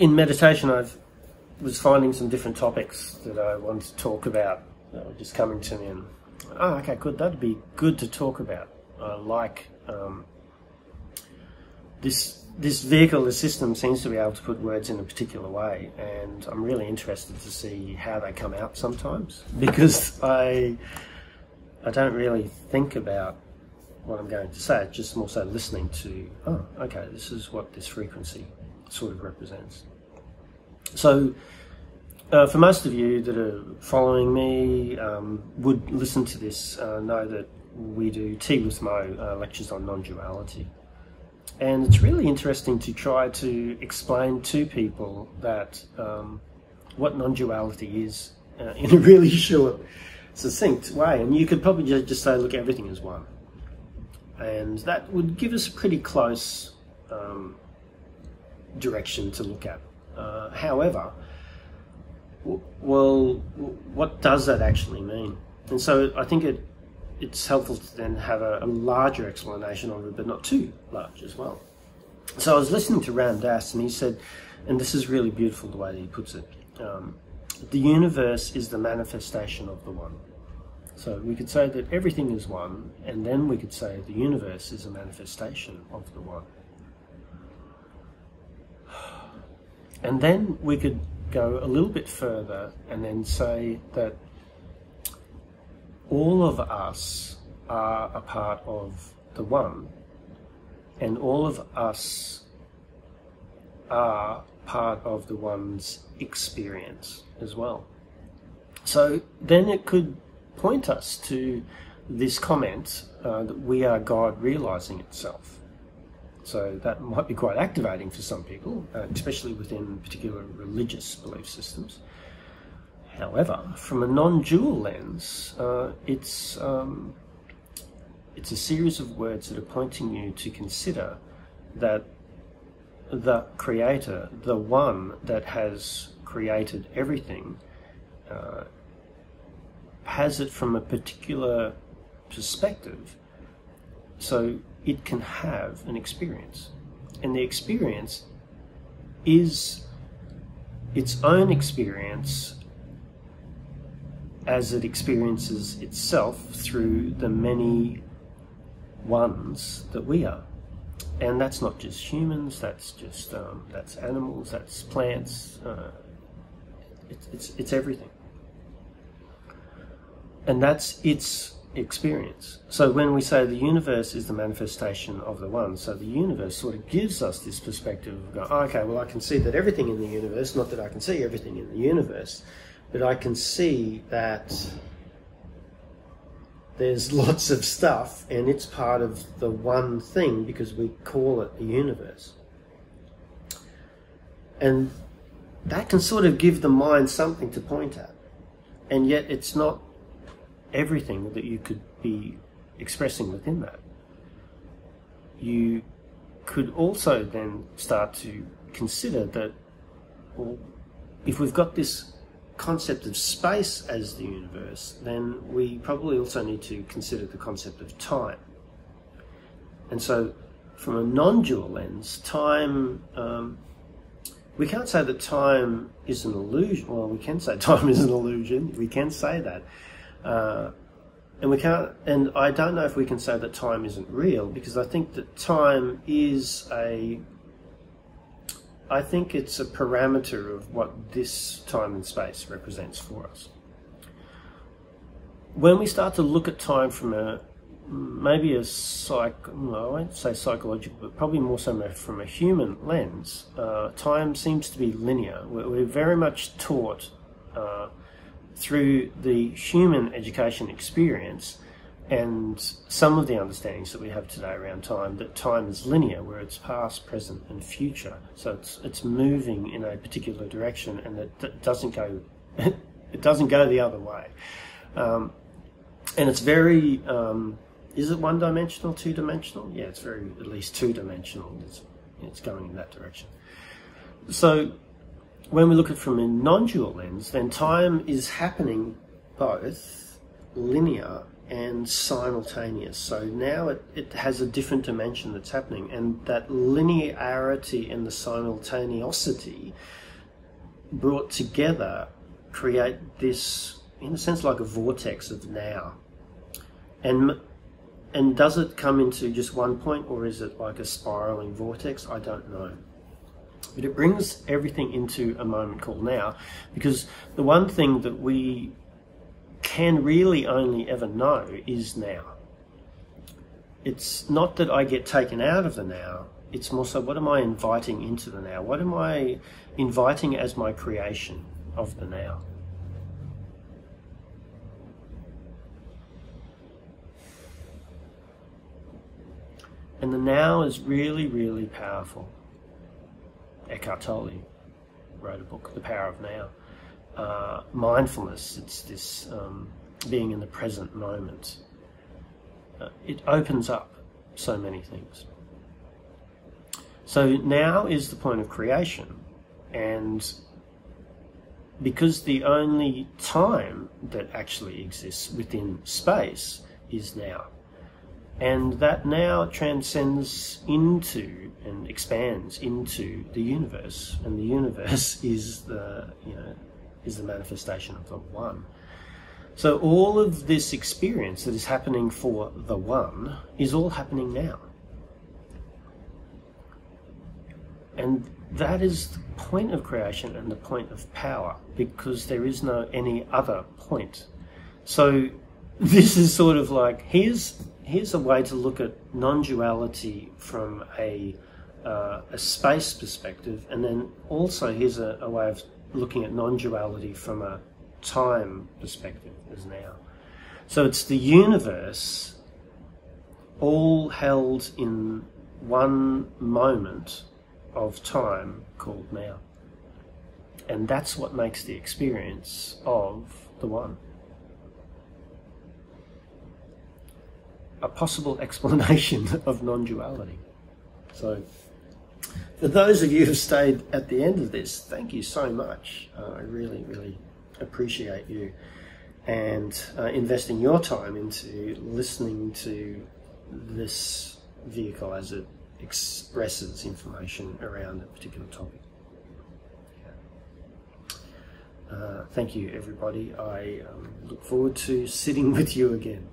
in meditation, I was finding some different topics that I wanted to talk about that were just coming to me, and oh, okay, good, that'd be good to talk about. Like this vehicle, the system, seems to be able to put words in a particular way, and I'm really interested to see how they come out sometimes, because I don't really think about what I'm going to say. It's just more so listening to, oh, okay, this is what this frequency sort of represents. So for most of you that are following me, would listen to this, know that we do Tea with Mo lectures on non-duality. And it's really interesting to try to explain to people that what non-duality is in a really short, succinct way. And you could probably just say, look, everything is one. And that would give us a pretty close direction to look at. However, well, what does that actually mean? And so I think it's helpful to then have a larger explanation of it, but not too large as well. So I was listening to Ram Dass, and he said, and this is really beautiful the way that he puts it, the universe is the manifestation of the one. So we could say that everything is one, and then we could say the universe is a manifestation of the one. And then we could go a little bit further and then say that all of us are a part of the one, and all of us are part of the one's experience as well. So then it could point us to this comment that we are God realizing itself. So that might be quite activating for some people, especially within particular religious belief systems. However, from a non-dual lens, it's a series of words that are pointing you to consider that the Creator, the one that has created everything, has it from a particular perspective, so it can have an experience. And the experience is its own experience as it experiences itself through the many ones that we are. And that's not just humans, that's just that's animals, that's plants, it's everything. And that's its experience. So when we say the universe is the manifestation of the one, so the universe sort of gives us this perspective of going, oh, okay, well, I can see that everything in the universe, not that I can see everything in the universe, but I can see that there's lots of stuff and it's part of the one thing because we call it the universe. And that can sort of give the mind something to point at. And yet it's not everything that you could be expressing within that. You could also then start to consider that, well, if we've got this concept of space as the universe, then we probably also need to consider the concept of time. And so from a non-dual lens, time, we can't say that time is an illusion. Well, we can say time is an illusion. We can say that. And we can't, and I don't know if we can say that time isn't real, because I think that time is I think it's a parameter of what this time and space represents for us. When we start to look at time from maybe a I won't say psychological, but probably more so from a human lens, time seems to be linear. We're very much taught through the human education experience and some of the understandings that we have today around time, that time is linear, where it's past, present and future. So it's moving in a particular direction, and it doesn't go it doesn't go the other way. And it's very is it one-dimensional, two-dimensional? Yeah, it's very at least two-dimensional. It's going in that direction. So when we look at it from a non-dual lens, then time is happening both linear and simultaneous. So now it has a different dimension that's happening, and that linearity and the simultaneosity brought together create this, in a sense, like a vortex of now. And does it come into just one point, or is it like a spiraling vortex? I don't know. But it brings everything into a moment called now, because the one thing that we can really only ever know is now. It's not that I get taken out of the now, it's more so, what am I inviting into the now? What am I inviting as my creation of the now? And the now is really, really powerful. Eckhart Tolle wrote a book, The Power of Now. Mindfulness, it's this being in the present moment. It opens up so many things. So now is the point of creation, and because the only time that actually exists within space is now. And that now transcends into and expands into the universe, and the universe is the manifestation of the One. So all of this experience that is happening for the One is all happening now. And that is the point of creation and the point of power, because there is no any other point. So this is sort of like, here's a way to look at non-duality from a space perspective, and then also here's a way of looking at non-duality from a time perspective as now. So it's the universe all held in one moment of time called now. And that's what makes the experience of the One. A possible explanation of non-duality. So, for those of you who've stayed at the end of this, thank you so much. I really, really appreciate you and investing your time into listening to this vehicle as it expresses information around a particular topic. Thank you, everybody. I look forward to sitting with you again.